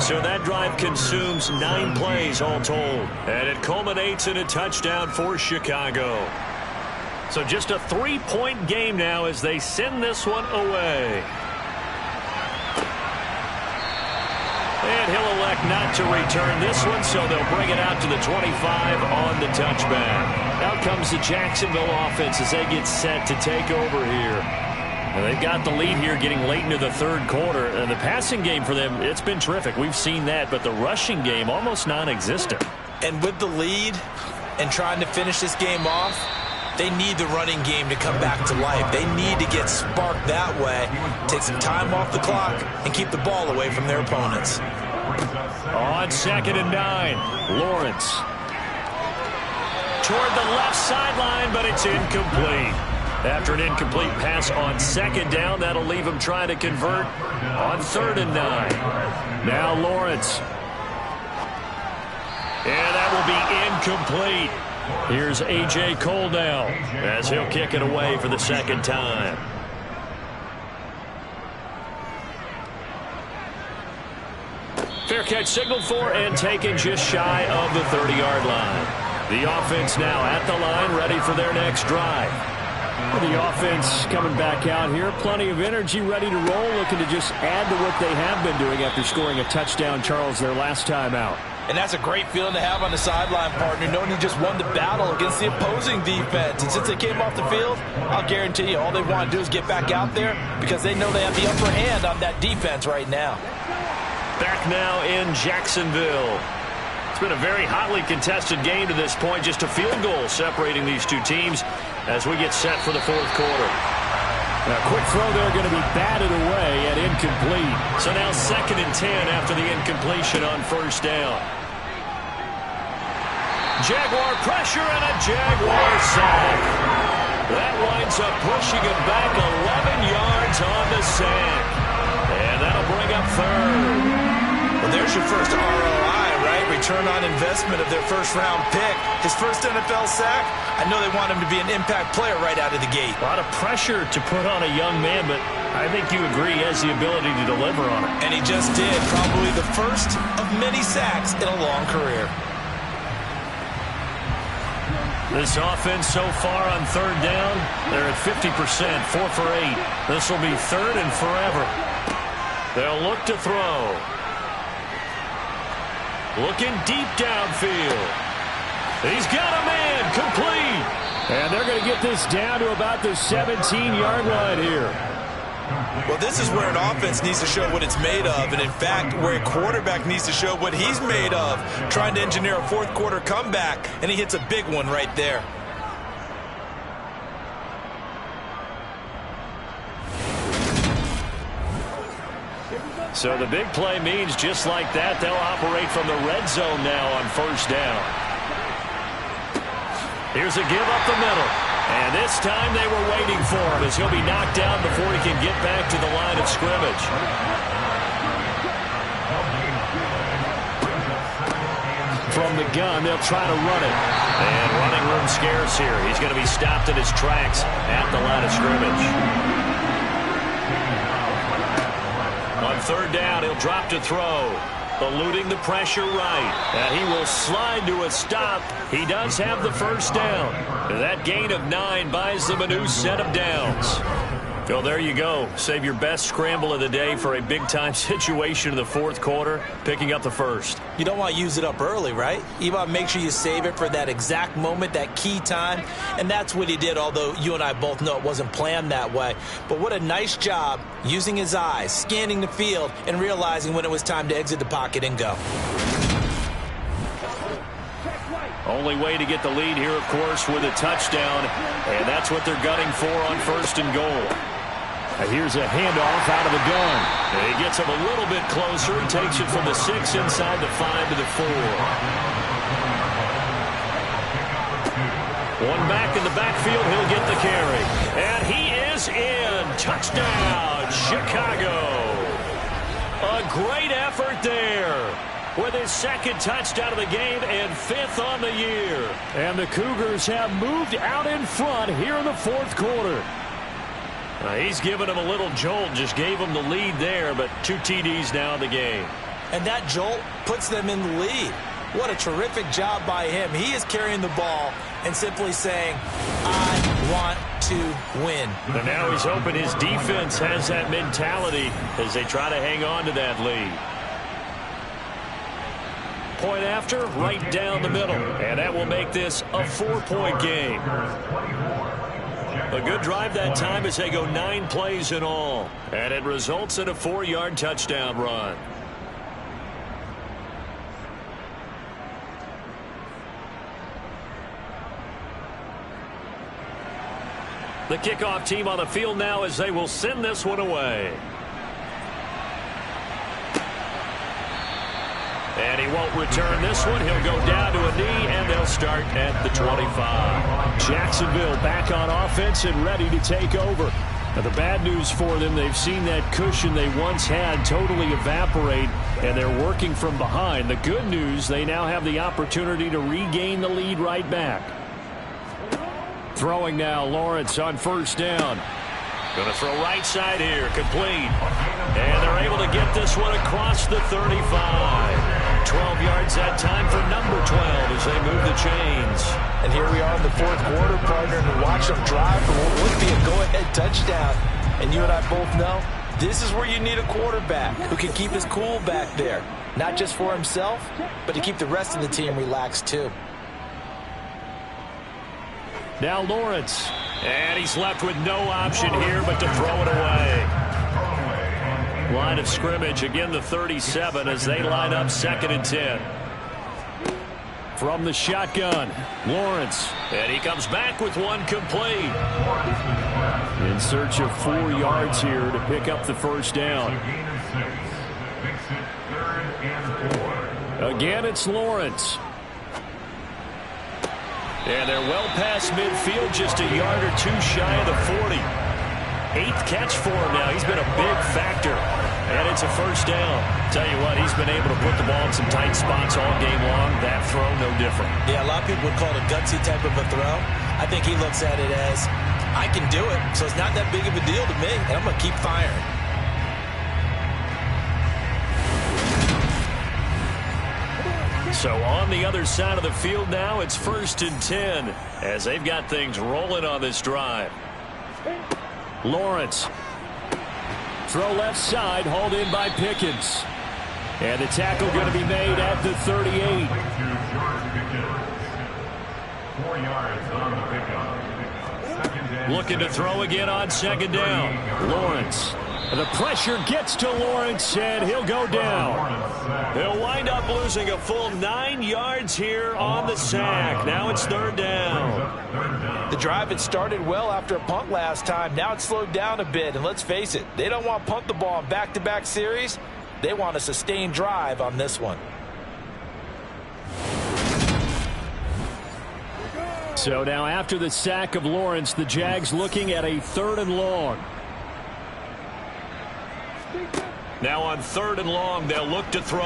So that drive consumes 9 plays all told. And it culminates in a touchdown for Chicago. So just a 3-point game now as they send this one away. And he'll elect not to return this one, so they'll bring it out to the 25 on the touchback. Out comes the Jacksonville offense as they get set to take over here. And they've got the lead here getting late into the 3rd quarter. And the passing game for them, it's been terrific. We've seen that, but the rushing game almost non-existent. And with the lead and trying to finish this game off, they need the running game to come back to life. They need to get sparked that way, take some time off the clock, and keep the ball away from their opponents. On 2nd and 9, Lawrence. Toward the left sideline, but it's incomplete. After an incomplete pass on 2nd down, that'll leave him trying to convert on 3rd and 9. Now Lawrence. And that will be incomplete. Here's A.J. Cole now as he'll kick it away for the 2nd time. Fair catch signaled for and taken just shy of the 30-yard line. The offense now at the line, ready for their next drive. The offense coming back out here. Plenty of energy, ready to roll, looking to just add to what they have been doing after scoring a touchdown, Charles, their last time out. And that's a great feeling to have on the sideline, partner, knowing you just won the battle against the opposing defense. And since they came off the field, I'll guarantee you all they want to do is get back out there because they know they have the upper hand on that defense right now. Back now in Jacksonville. It's been a very hotly contested game to this point. Just a field goal separating these two teams as we get set for the fourth quarter. A quick throw there going to be batted away and incomplete. So now 2nd and 10 after the incompletion on first down. Jaguar pressure and a Jaguar sack. That winds up pushing him back 11 yards on the sack. And that'll bring up 3rd. Well, there's your first ROI, right? Return on investment of their first-round pick. His first NFL sack, I know they want him to be an impact player right out of the gate. A lot of pressure to put on a young man, but I think you agree he has the ability to deliver on it. And he just did. Probably the first of many sacks in a long career. This offense so far on 3rd down, they're at 50%, 4 for 8. This will be 3rd and forever. They'll look to throw. Looking deep downfield. He's got a man, complete. And they're going to get this down to about the 17-yard line here. Well, this is where an offense needs to show what it's made of, and in fact, where a quarterback needs to show what he's made of, trying to engineer a fourth quarter comeback, and he hits a big one right there. So the big play means just like that, they'll operate from the red zone now on first down. Here's a give up the middle. And this time they were waiting for him as he'll be knocked down before he can get back to the line of scrimmage. From the gun, they'll try to run it. And running room scarce here. He's going to be stopped in his tracks at the line of scrimmage. On 3rd down, he'll drop to throw. Eluding the pressure right. And he will slide to a stop. He does have the first down. That gain of 9 buys them a new set of downs. Well, there you go. Save your best scramble of the day for a big-time situation in the fourth quarter, picking up the first. You don't want to use it up early, right? You want to make sure you save it for that exact moment, that key time. And that's what he did, although you and I both know it wasn't planned that way. But what a nice job using his eyes, scanning the field, and realizing when it was time to exit the pocket and go. Only way to get the lead here, of course, with a touchdown. And that's what they're gunning for on 1st and goal. And here's a handoff out of the gun. And he gets him a little bit closer. He takes it from the 6 inside the 5 to the 4. One back in the backfield. He'll get the carry. And he is in. Touchdown, Chicago. A great effort there. With his 2nd touchdown of the game and 5th on the year. And the Cougars have moved out in front here in the fourth quarter. He's given him a little jolt, just gave him the lead there, but 2 TDs now in the game. And that jolt puts them in the lead. What a terrific job by him. He is carrying the ball and simply saying, I want to win. And now he's hoping his defense has that mentality as they try to hang on to that lead. Point after, right down the middle. And that will make this a 4-point game. A good drive that time as they go 9 plays in all. And it results in a 4-yard touchdown run. The kickoff team on the field now as they will send this one away. And he won't return this one. He'll go down to a knee, and they'll start at the 25. Jacksonville back on offense and ready to take over. Now, the bad news for them, they've seen that cushion they once had totally evaporate, and they're working from behind. The good news, they now have the opportunity to regain the lead right back. Throwing now, Lawrence on first down. Going to throw right side here, complete. And they're able to get this one across the 35. 12 yards that time for number 12 as they move the chains. And here we are in the fourth quarter, partner, and watch them drive for what would be a go-ahead touchdown. And you and I both know this is where you need a quarterback who can keep his cool back there. Not just for himself, but to keep the rest of the team relaxed too. Now Lawrence. And he's left with no option here but to throw it away. Line of scrimmage, again the 37 as they line up 2nd and 10. From the shotgun, Lawrence. And he comes back with one complete. In search of 4 yards here to pick up the first down. Again, it's Lawrence. And they're well past midfield, just a yard or two shy of the 40. 8th catch for him now. He's been a big factor. And it's a first down. Tell you what, he's been able to put the ball in some tight spots all game long. That throw, no different. Yeah, a lot of people would call it a gutsy type of a throw. I think he looks at it as, I can do it, so it's not that big of a deal to me, and I'm going to keep firing. So on the other side of the field now, it's 1st and 10 as they've got things rolling on this drive. Lawrence. Throw left side, hauled in by Pickens. And the tackle going to be made at the 38. 4 yards on the pickup. Looking to throw again on 2nd down. Lawrence. The pressure gets to Lawrence, and he'll go down. He'll wind up losing a full 9 yards here on the sack. Now it's 3rd down. The drive had started well after a punt last time. Now it's slowed down a bit, and let's face it, they don't want to punt the ball in back-to-back series. They want a sustained drive on this one. So now after the sack of Lawrence, the Jags looking at a 3rd and long. Now on 3rd and long, they'll look to throw.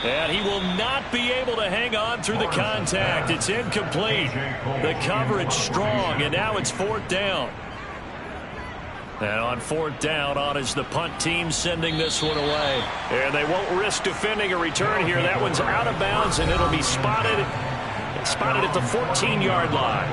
And he will not be able to hang on through the contact. It's incomplete. The coverage strong, and now it's 4th down. And on 4th down, on is the punt team sending this one away. And they won't risk defending a return here. That one's out of bounds, and it'll be spotted at the 14-yard line.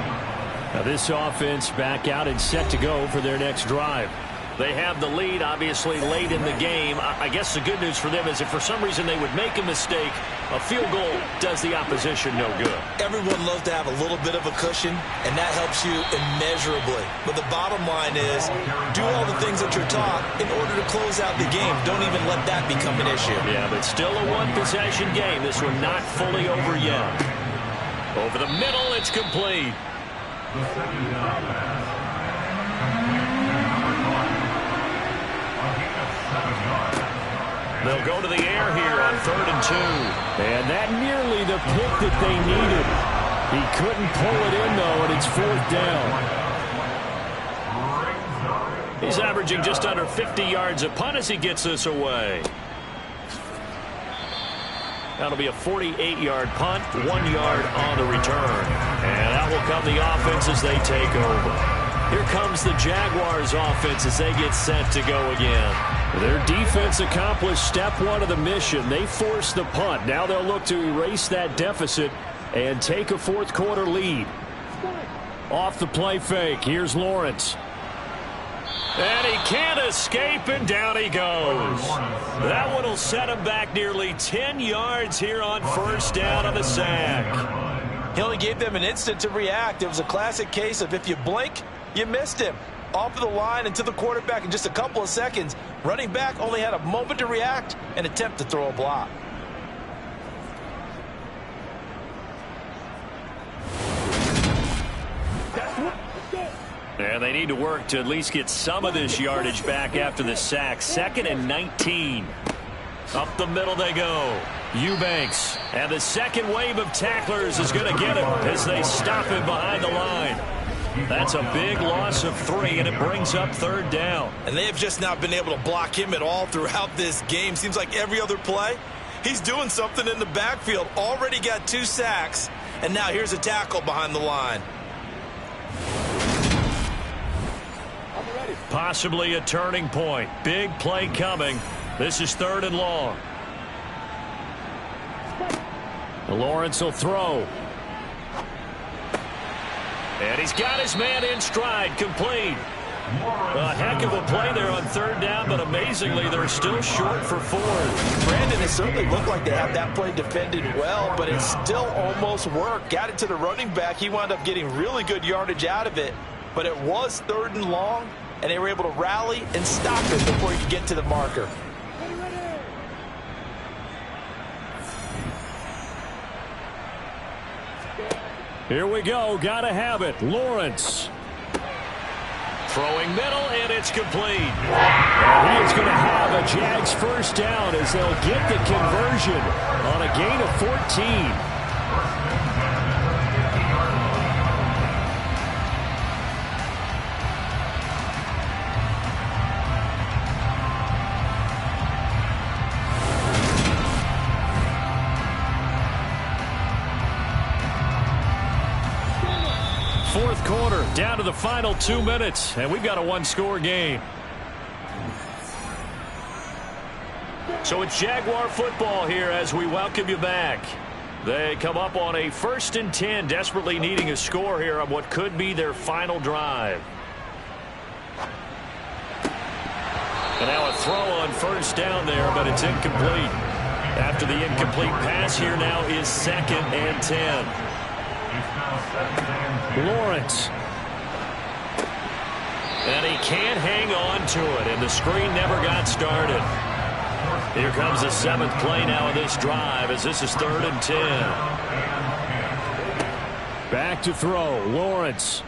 Now this offense back out and set to go for their next drive. They have the lead, obviously, late in the game. I guess the good news for them is if for some reason they would make a mistake, a field goal does the opposition no good. Everyone loves to have a little bit of a cushion, and that helps you immeasurably. But the bottom line is, do all the things that you're taught in order to close out the game. Don't even let that become an issue. Yeah, but still a one-possession game. This one not fully over yet. Over the middle, it's complete. The 2nd down pass. They'll go to the air here on 3rd and 2. And that nearly the pick that they needed. He couldn't pull it in, though, and it's 4th down. He's averaging just under 50 yards a punt as he gets this away. That'll be a 48-yard punt, 1 yard on the return. And out will come the offense as they take over. Here comes the Jaguars offense as they get set to go again. Their defense accomplished step 1 of the mission. They forced the punt. Now they'll look to erase that deficit and take a 4th quarter lead. Off the play fake, here's Lawrence. And he can't escape, and down he goes. That one will set him back nearly 10 yards here on 1st down on the sack. He only gave them an instant to react. It was a classic case of if you blink, you missed him. Off of the line and to the quarterback in just a couple of seconds. Running back only had a moment to react and attempt to throw a block. And they need to work to at least get some of this yardage back after the sack. 2nd and 19. Up the middle they go. Eubanks. And the second wave of tacklers is going to get him as they stop him behind the line. That's a big loss of 3, and it brings up 3rd down. And they have just not been able to block him at all throughout this game. Seems like every other play, he's doing something in the backfield. Already got 2 sacks, and now here's a tackle behind the line. Possibly a turning point. Big play coming. This is 3rd and long. Lawrence will throw. And he's got his man in stride. Complete. A heck of a play there on 3rd down, but amazingly, they're still short for 4th. Brandon, it certainly looked like they had that play defended well, but it still almost worked. Got it to the running back. He wound up getting really good yardage out of it, but it was 3rd and long, and they were able to rally and stop it before he could get to the marker. Here we go. Gotta have it. Lawrence. Throwing middle, and it's complete. And he is going to have a Jags first down as they'll get the conversion on a gain of 14. Fourth quarter, down to the final 2 minutes, and we've got a one-score game. So it's Jaguar football here as we welcome you back. They come up on a 1st and 10, desperately needing a score here on what could be their final drive. And now a throw on 1st down there, but it's incomplete. After the incomplete pass, here now is 2nd and 10. Lawrence. And he can't hang on to it, and the screen never got started. Here comes the 7th play now of this drive as this is 3rd and 10. Back to throw. Lawrence.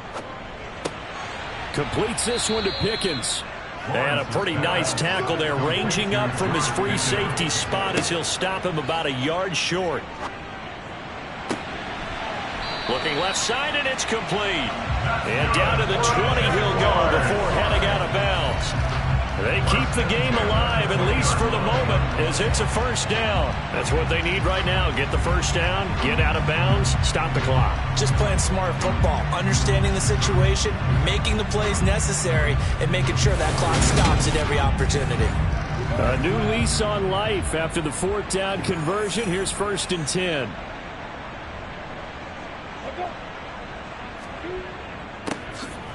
Completes this one to Pickens. And a pretty nice tackle there, ranging up from his free safety spot as he'll stop him about a yard short. Looking left side, and it's complete. And down to the 20 he'll go before heading out of bounds. They keep the game alive, at least for the moment, as it's a 1st down. That's what they need right now. Get the 1st down, get out of bounds, stop the clock. Just playing smart football, understanding the situation, making the plays necessary, and making sure that clock stops at every opportunity. A new lease on life after the 4th down conversion. Here's 1st and 10.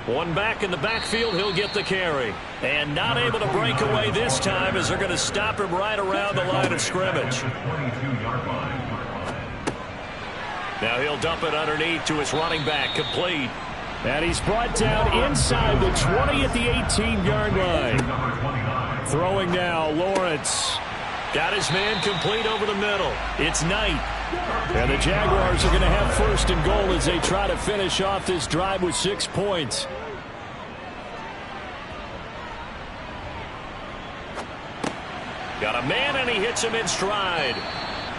One back in the backfield, he'll get the carry. And not able to break away this time as they're going to stop him right around the line of scrimmage. Now he'll dump it underneath to his running back, complete. And he's brought down inside the 20 at the 18-yard line. Throwing now, Lawrence. Got his man complete over the middle. It's Knight. And the Jaguars are going to have 1st and goal as they try to finish off this drive with 6 points. Got a man, and he hits him in stride.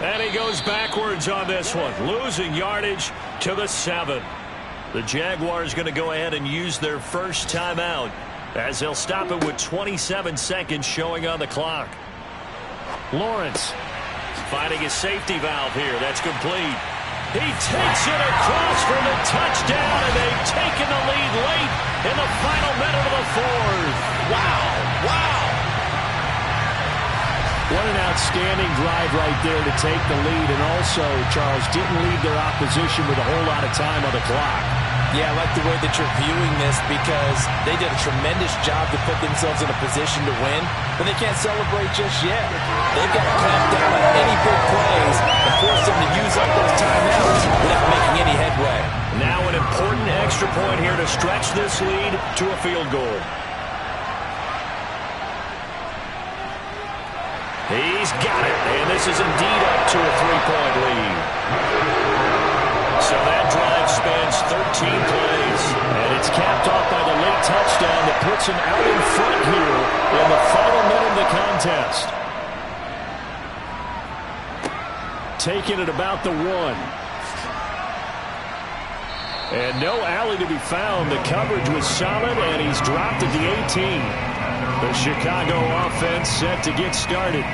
And he goes backwards on this one, losing yardage to the 7. The Jaguars going to go ahead and use their first timeout as they'll stop it with 27 seconds showing on the clock. Lawrence. Finding his safety valve here. That's complete. He takes it across for the touchdown, and they've taken the lead late in the final minute of the 4th. Wow. Wow. What an outstanding drive right there to take the lead, and also, Charles, didn't leave their opposition with a whole lot of time on the clock. Yeah, I like the way that you're viewing this because they did a tremendous job to put themselves in a position to win, but they can't celebrate just yet. They've got to clamp down on any big plays and force them to use up those timeouts without making any headway. Now an important extra point here to stretch this lead to a field goal. He's got it, and this is indeed up to a 3-point lead. So that drive spans 13 plays. And it's capped off by the late touchdown that puts him out in front here in the final minute of the contest. Taking it about the 1. And no alley to be found. The coverage was solid, and he's dropped at the 18. The Chicago offense set to get started.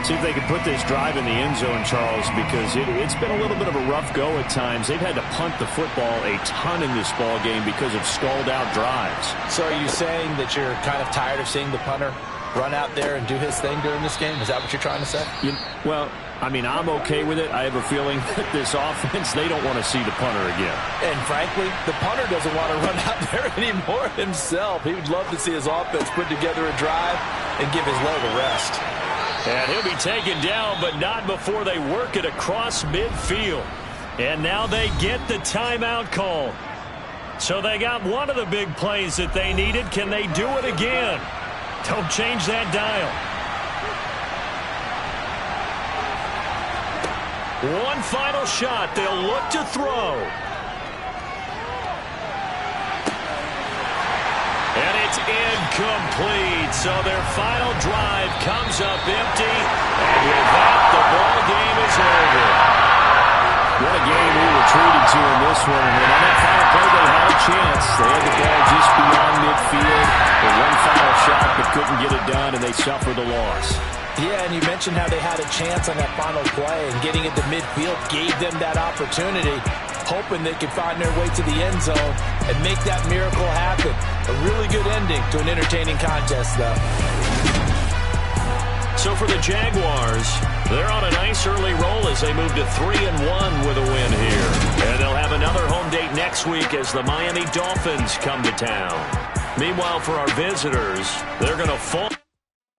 See if they can put this drive in the end zone, Charles, because it's been a little bit of a rough go at times. They've had to punt the football a ton in this ball game because of stalled-out drives. So are you saying that you're kind of tired of seeing the punter run out there and do his thing during this game? Is that what you're trying to say? Well, I mean, I'm okay with it. I have a feeling that this offense, they don't want to see the punter again. And frankly, the punter doesn't want to run out there anymore himself. He would love to see his offense put together a drive and give his leg a rest. And he'll be taken down, but not before they work it across midfield. And now they get the timeout call. So they got one of the big plays that they needed. Can they do it again? Don't change that dial. One final shot. They'll look to throw. And it's incomplete. So their final drive comes up empty. And with that, the ball game is over. What a game we were treated to in this one. And on that final play, they had a chance. They had the ball just beyond midfield. The one final shot, but couldn't get it done, and they suffer the loss. Yeah, and you mentioned how they had a chance on that final play, and getting it to midfield gave them that opportunity, hoping they could find their way to the end zone and make that miracle happen. A really good ending to an entertaining contest, though. So for the Jaguars, they're on a nice early roll as they move to 3-1 with a win here. And they'll have another home date next week as the Miami Dolphins come to town. Meanwhile, for our visitors, they're going to fall.